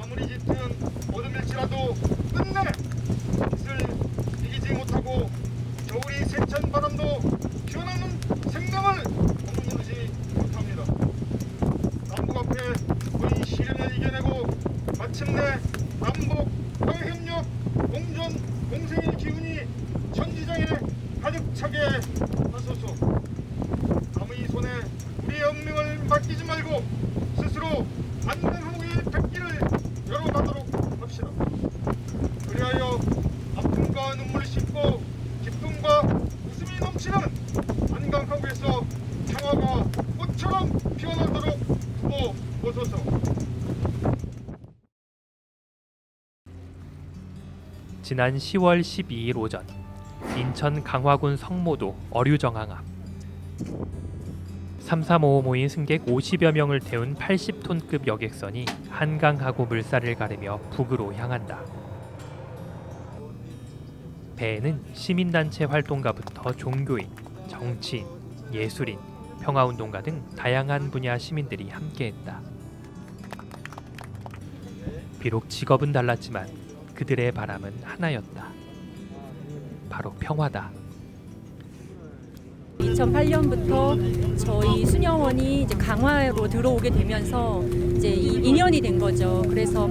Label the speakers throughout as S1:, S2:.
S1: 아무리 짙은 어둠일지라도 끝내 빛을 이기지 못하고 겨울이 세찬 바람도 피어나는 생명을 억누르지 못합니다. 남북 앞에 그 시련을 이겨내고 마침내 남북 평화협력 공존 공생의 기운이 전지장에 가득 차게 하소서. 남의 손에 우리의 운명을 맡기지 말고 스스로 안강한국의 백기를 열어가도록 합시다. 그리하여 아픔과 눈물을 씻고 기쁨과 웃음이 넘치는 안강한국에서 평화가 꽃처럼 피어나도록 두고 보소서.
S2: 지난 10월 12일 오전 인천 강화군 성모도 어류정항 앞 3.355 모인 승객 50여 명을 태운 80톤급 여객선이 한강하구 물살을 가르며 북으로 향한다. 배에는 시민단체 활동가부터 종교인, 정치인, 예술인, 평화운동가 등 다양한 분야 시민들이 함께했다. 비록 직업은 달랐지만 그들의 바람은 하나였다. 바로 평화다.
S3: 2008년부터 저희 수녀원이 이제 강화로 들어오게 되면서 이제 2년이 된 거죠. 그래서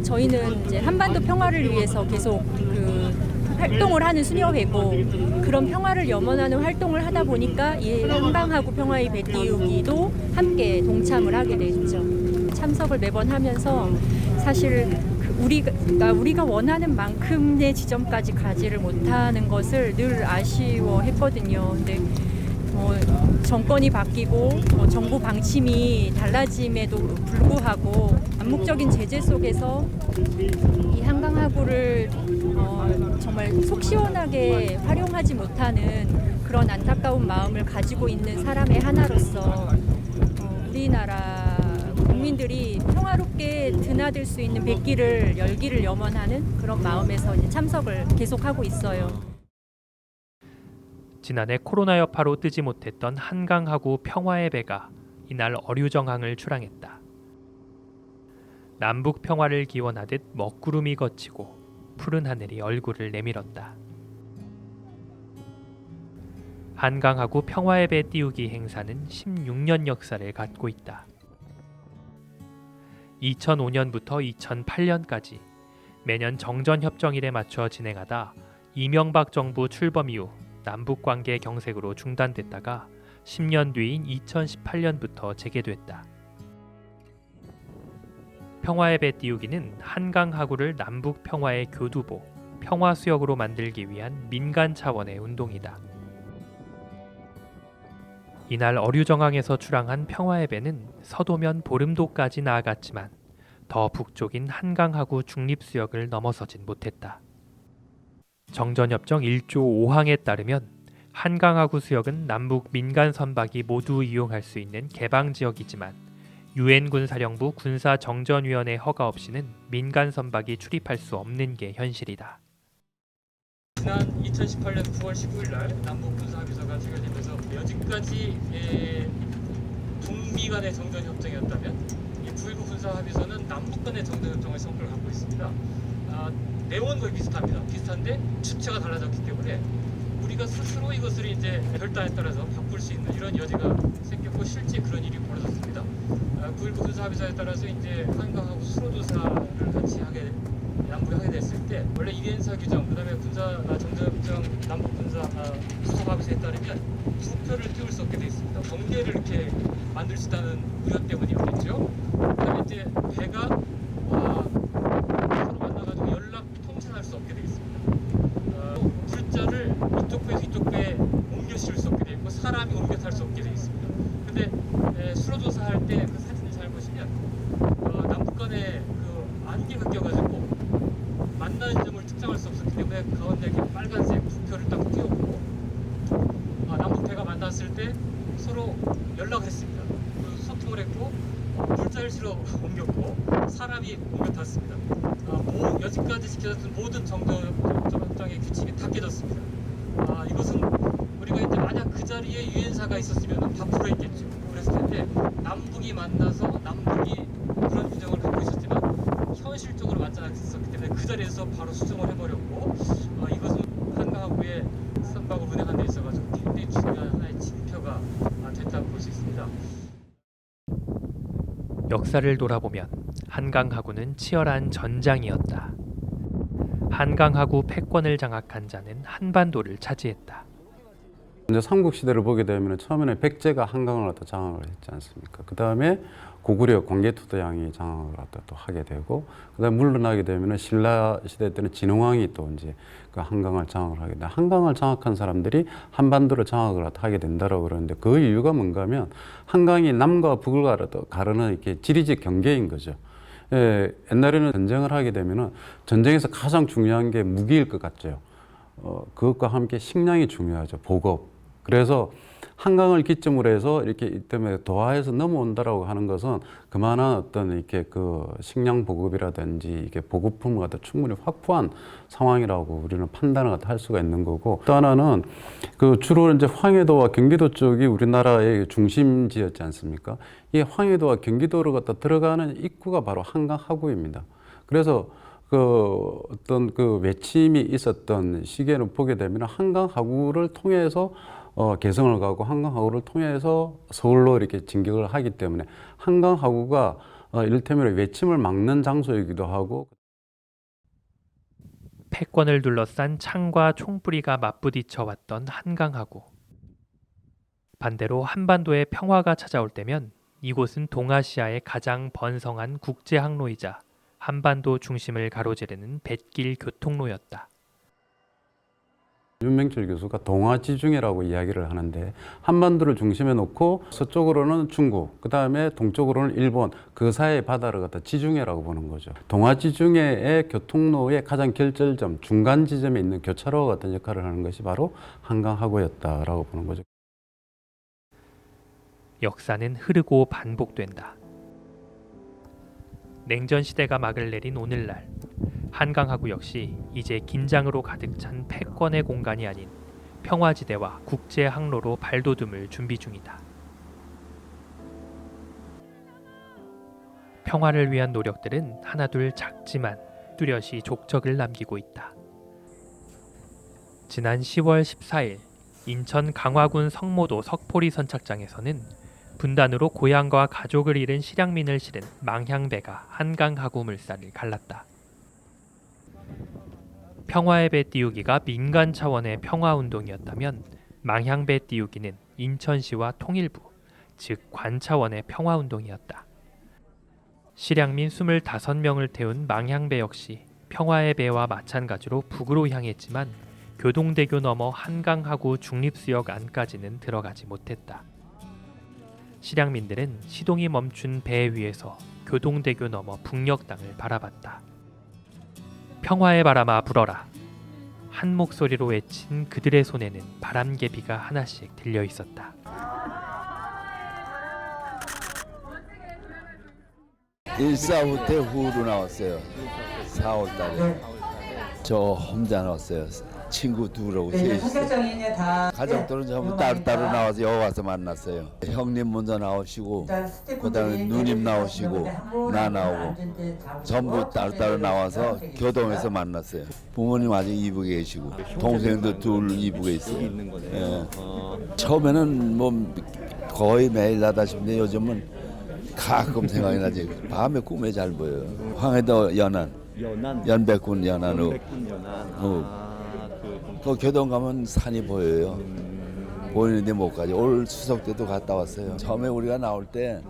S3: 저희는 이제 한반도 평화를 위해서 계속 그 활동을 하는 수녀회고, 그런 평화를 염원하는 활동을 하다 보니까 이 한강하구 평화의 배 띄우기도 함께 동참을 하게 됐죠. 참석을 매번 하면서 사실 우리가 원하는 만큼의 지점까지 가지를 못하는 것을 늘 아쉬워했거든요. 근데 정권이 바뀌고 정부 방침이 달라짐에도 불구하고 암묵적인 제재 속에서 이 한강하구를 정말 속 시원하게 활용하지 못하는 그런 안타까운 마음을 가지고 있는 사람의 하나로서 우리나라 국민들이 평화롭게 드나들 수 있는 백기를 열기를 염원하는 그런 마음에서 이제 참석을 계속하고 있어요.
S2: 지난해 코로나 여파로 뜨지 못했던 한강하구 평화의 배가 이날 어류정항을 출항했다. 남북 평화를 기원하듯 먹구름이 걷히고 푸른 하늘이 얼굴을 내밀었다. 한강하구 평화의 배 띄우기 행사는 16년 역사를 갖고 있다. 2005년부터 2008년까지 매년 정전협정일에 맞춰 진행하다 이명박 정부 출범 이후 남북관계 경색으로 중단됐다가 10년 뒤인 2018년부터 재개됐다. 평화의 배 띄우기는 한강하구를 남북 평화의 교두보, 평화수역으로 만들기 위한 민간 차원의 운동이다. 이날 어류정항에서 출항한 평화의 배는 서도면 보름도까지 나아갔지만 더 북쪽인 한강하구 중립수역을 넘어서진 못했다. 정전협정 1조 5항에 따르면 한강하구 수역은 남북 민간 선박이 모두 이용할 수 있는 개방지역이지만 유엔군사령부 군사정전위원회 허가 없이는 민간 선박이 출입할 수 없는 게 현실이다.
S4: 지난 2018년 9월 19일 날 남북 군사합의서가 체결되면서 여지까지 북미 간의 정전협정이었다면 이 9.19 군사합의서는 남북 간의 정전협정의 성격을 갖고 있습니다. 내용은 거의 비슷한데 주체가 달라졌기 때문에 우리가 스스로 이것을 이제 결단에 따라서 바꿀 수 있는 이런 여지가 생겼고 실제 그런 일이 벌어졌습니다. 9.19 군사합의서에 따라서 이제 한강하고 수로조사를 같이 양국이 하게 됐을 때 원래 이행사 규정, 그다음에 군사 정전협정 남북 군사 수사합의서에 따르면 두 표를 띄울 수 없게 돼 있습니다. 경계를 이렇게 만들 수 있다는 우려 때문이었겠죠. 그다음에 이제 배가 서로 만나가지고 연락 통신할 수 없게 돼 있습니다. 물자를 이쪽 배에서 이쪽 배에 옮겨 실을 수 없게 돼 있고 사람이 옮겨 탈 수 없게 돼 있습니다. 근데 수로조사할 때 그 사진을 잘 보시면 남북 간의 그 안개가 껴가지고 만나는 점을 특정할 수 없었기 때문에 가운데 이렇게 빨간색 부표를 딱 띄웠고 남북 배가 만났을 때 서로 연락을 했습니다. 소통을 했고 물자를 실어 옮겼고 사람이 옮겨 탔습니다. 여지까지 지켜졌던 모든 정전협정의 규칙이 다 깨졌습니다. 이것은 우리가 이제 만약 그 자리에 유엔사가 있었으면 다 풀어있겠죠. 그랬을 텐데 남북이 만나서 남북이 그런 규정을 갖고 있었지만 현실 해서 바로 수정을 해버렸고 이것은 한강하구의 선박을 운행하는 데 있어가지고 굉장히 중요한 하나의 징표가 됐다고 볼 수 있습니다.
S2: 역사를 돌아보면 한강하구는 치열한 전장이었다. 한강하구 패권을 장악한 자는 한반도를 차지했다.
S5: 이제 삼국시대를 보게 되면 처음에는 백제가 한강을 갖다 장악을 했지 않습니까? 그 다음에 고구려 광개토대왕이 장악을 갖다 또 하게 되고, 그 다음에 물러나게 되면 신라 시대 때는 진흥왕이 또 이제 그 한강을 장악을 하게 돼. 한강을 장악한 사람들이 한반도를 장악을 갖다 하게 된다라고 그러는데 그 이유가 뭔가 하면 한강이 남과 북을 가르는 이렇게 지리적 경계인 거죠. 예, 옛날에는 전쟁을 하게 되면은 전쟁에서 가장 중요한 게 무기일 것 같죠. 그것과 함께 식량이 중요하죠. 보급. 그래서 한강을 기점으로 해서 이렇게 이때문에 도하에서 넘어온다라고 하는 것은 그만한 어떤 이렇게 그 식량 보급이라든지 이게 보급품을 갖다 충분히 확보한 상황이라고 우리는 판단을 갖다 할 수가 있는 거고, 또 하나는 그 주로 이제 황해도와 경기도 쪽이 우리나라의 중심지였지 않습니까? 이 황해도와 경기도를 갖다 들어가는 입구가 바로 한강 하구입니다. 그래서 그 어떤 그 외침이 있었던 시기에는 보게 되면 한강 하구를 통해서 개성을 가고 한강 하구를 통해서 서울로 이렇게 진격을 하기 때문에 한강 하구가 이를테면 외침을 막는 장소이기도 하고,
S2: 패권을 둘러싼 창과 총뿌리가 맞부딪혀 왔던 한강하구. 반대로 한반도의 평화가 찾아올 때면 이곳은 동아시아의 가장 번성한 국제 항로이자 한반도 중심을 가로지르는 뱃길 교통로였다.
S5: 윤명철 교수가 동아지중해라고 이야기를 하는데, 한반도를 중심에 놓고 서쪽으로는 중국, 그 다음에 동쪽으로는 일본, 그 사이의 바다를 갖다 지중해라고 보는 거죠. 동아지중해의 교통로의 가장 결절점, 중간 지점에 있는 교차로 같은 역할을 하는 것이 바로 한강하구였다라고 보는 거죠.
S2: 역사는 흐르고 반복된다. 냉전 시대가 막을 내린 오늘날, 한강하구 역시 이제 긴장으로 가득 찬 패권의 공간이 아닌 평화지대와 국제 항로로 발돋움을 준비 중이다. 평화를 위한 노력들은 하나둘 작지만 뚜렷이 족적을 남기고 있다. 지난 10월 14일 인천 강화군 성모도 석포리 선착장에서는 분단으로 고향과 가족을 잃은 실향민을 실은 망향배가 한강하구 물살을 갈랐다. 평화의 배 띄우기가 민간 차원의 평화운동이었다면 망향배 띄우기는 인천시와 통일부, 즉 관 차원의 평화운동이었다. 실향민 25명을 태운 망향배 역시 평화의 배와 마찬가지로 북으로 향했지만 교동대교 넘어 한강하구 중립수역 안까지는 들어가지 못했다. 실향민들은 시동이 멈춘 배 위에서 교동대교 넘어 북녘 땅을 바라봤다. 평화의 바람아 불어라. 한 목소리로 외친 그들의 손에는 바람개비가 하나씩 들려 있었다.
S6: 일사후 때 후로 나왔어요. 4월 달에. 저 혼자 나왔어요. 친구 둘하고 셋이서. 가족들은 전부 따로따로 나와서 여기 와서 만났어요. 형님 먼저 나오시고, 그다음에 누님 나오시고, 나 나오고, 전부 따로따로 나와서 교동에서 만났어요. 부모님 아직 이북에 계시고, 동생도 둘 이북에 있어요. 예. 처음에는 뭐 거의 매일 나다 싶은데 요즘은 가끔 생각이 나지. 밤에 꿈에 잘 보여요. 황해도 연백군 연안읍. 그 교동 가면 산이 보여요. 보이는데 못 가지. 올 추석 때도 갔다 왔어요. 처음에 우리가 나올 때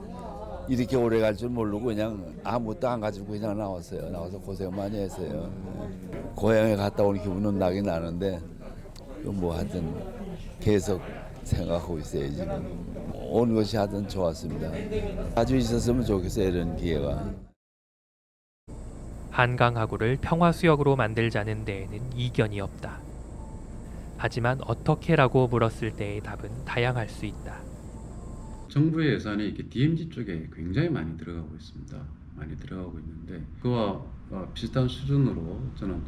S6: 이렇게 오래 갈 줄 모르고 그냥 아무것도 안 가지고 그냥 나왔어요. 나와서 고생 많이 했어요. 고향에 갔다 온 기분은 나긴 나는데 뭐 하여튼 계속 생각하고 있어요 지금. 온 것이 하여튼 좋았습니다. 자주 있었으면 좋겠어요 이런 기회가.
S2: 한강하구를 평화수역으로 만들자는 데에는 이견이 없다. 하지만 어떻게라고 물었을 때의 답은 다양할 수 있다.
S5: 정부의 예산이 이렇게 DMZ 쪽에 굉장히 많이 들어가고 있습니다. 많이 들어가고 있는데 그와 비슷한 수준으로 저는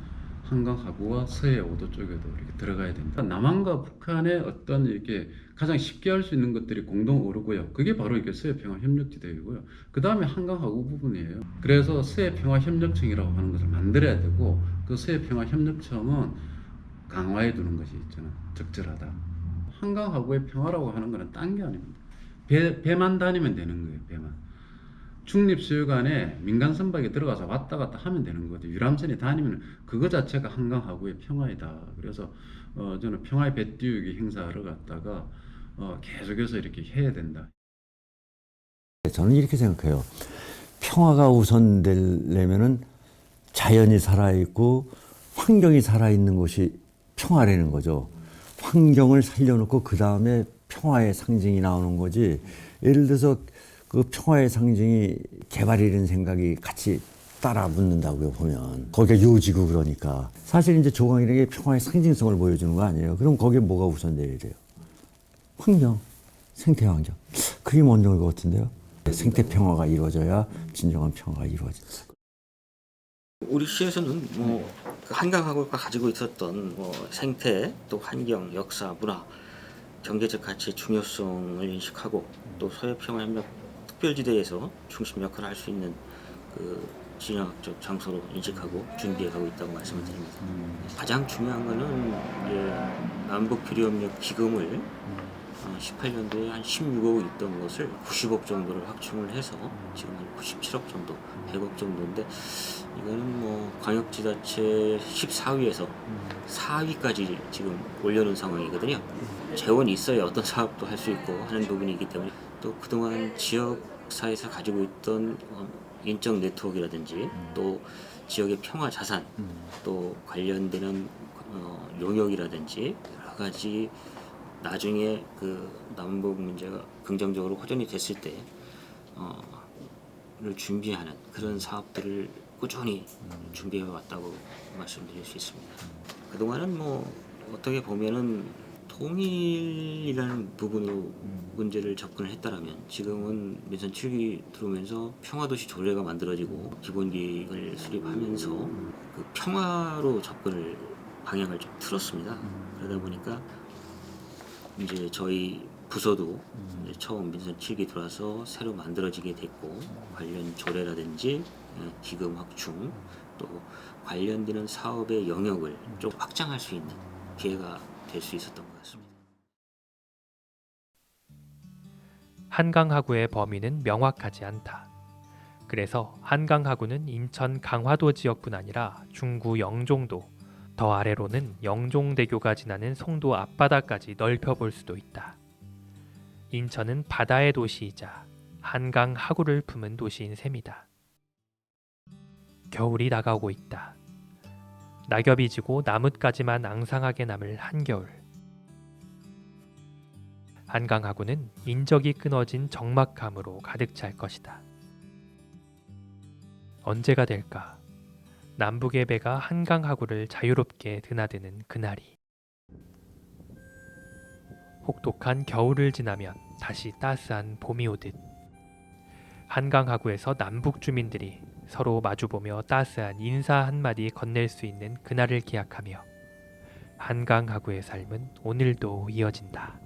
S5: 한강 하구와 서해 5도 쪽에도 이렇게 들어가야 된다. 남한과 북한의 어떤 이렇게 가장 쉽게 할 수 있는 것들이 공동 오르고요. 그게 바로 이게 서해 평화 협력지대이고요. 그 다음에 한강 하구 부분이에요. 그래서 서해 평화 협력청이라고 하는 것을 만들어야 되고 그 서해 평화 협력청은 강화해 두는 것이 있잖아. 적절하다. 한강 하구의 평화라고 하는 것은 딴 게 아닙니다. 배만 다니면 되는 거예요. 배만. 중립수요관에 민간 선박에 들어가서 왔다 갔다 하면 되는 거거든요. 유람선이 다니면 그거 자체가 한강 하구의 평화이다. 그래서 저는 평화의 배 띄우기 행사를 갖다가 계속해서 이렇게 해야 된다.
S7: 저는 이렇게 생각해요. 평화가 우선되려면은 자연이 살아있고 환경이 살아있는 것이 평화라는 거죠. 환경을 살려놓고 그 다음에 평화의 상징이 나오는 거지. 예를 들어서 그 평화의 상징이 개발이라는 생각이 같이 따라 붙는다고요, 보면. 거기가 요지고 그러니까. 사실 이제 조강이라는 게 평화의 상징성을 보여주는 거 아니에요. 그럼 거기에 뭐가 우선돼야 돼요? 환경, 생태 환경. 그게 먼저일 것 같은데요. 생태 평화가 이루어져야 진정한 평화가 이루어진다.
S8: 우리 시에서는 그 한강하구가 가지고 있었던 생태, 또 환경, 역사, 문화, 경제적 가치의 중요성을 인식하고 또 서해평화협력 특별지대에서 중심 역할을 할 수 있는 그 진영학적 장소로 인식하고 준비해가고 있다고 말씀을 드립니다. 가장 중요한 거는 남북교류협력 기금을 18년도에 한 16억 있던 것을 90억 정도를 확충을 해서 지금 한 97억 정도, 100억 정도인데 이거는 광역지자체 14위에서 4위까지 지금 올려놓은 상황이거든요. 재원이 있어야 어떤 사업도 할 수 있고 하는 부분이기 때문에 또 그동안 지역사회에서 가지고 있던 인적 네트워크라든지 또 지역의 평화 자산 또 관련되는 용역이라든지 여러 가지 나중에 그 남북 문제가 긍정적으로 호전이 됐을 때를 준비하는 그런 사업들을 꾸준히 준비해 왔다고 말씀드릴 수 있습니다. 그동안은 어떻게 보면은 통일이라는 부분으로 문제를 접근을 했다라면 지금은 민선 7기 들어오면서 평화도시 조례가 만들어지고 기본계획을 수립하면서 그 평화로 접근을 방향을 좀 틀었습니다. 그러다 보니까 이제 저희 부서도 이제 처음 민선 7기 들어와서 새로 만들어지게 됐고 관련 조례라든지 기금 확충 또 관련되는 사업의 영역을 좀 확장할 수 있는 기회가 될 수 있었던 것 같습니다.
S2: 한강하구의 범위는 명확하지 않다. 그래서 한강하구는 인천 강화도 지역뿐 아니라 중구 영종도, 더 아래로는 영종대교가 지나는 송도 앞바다까지 넓혀볼 수도 있다. 인천은 바다의 도시이자 한강하구를 품은 도시인 셈이다. 겨울이 다가오고 있다. 낙엽이 지고 나뭇가지만 앙상하게 남을 한겨울. 한강하구는 인적이 끊어진 적막함으로 가득 찰 것이다. 언제가 될까? 남북의 배가 한강하구를 자유롭게 드나드는 그날이. 혹독한 겨울을 지나면 다시 따스한 봄이 오듯 한강하구에서 남북 주민들이 서로 마주보며 따스한 인사 한마디 건넬 수 있는 그날을 기약하며 한강하구의 삶은 오늘도 이어진다.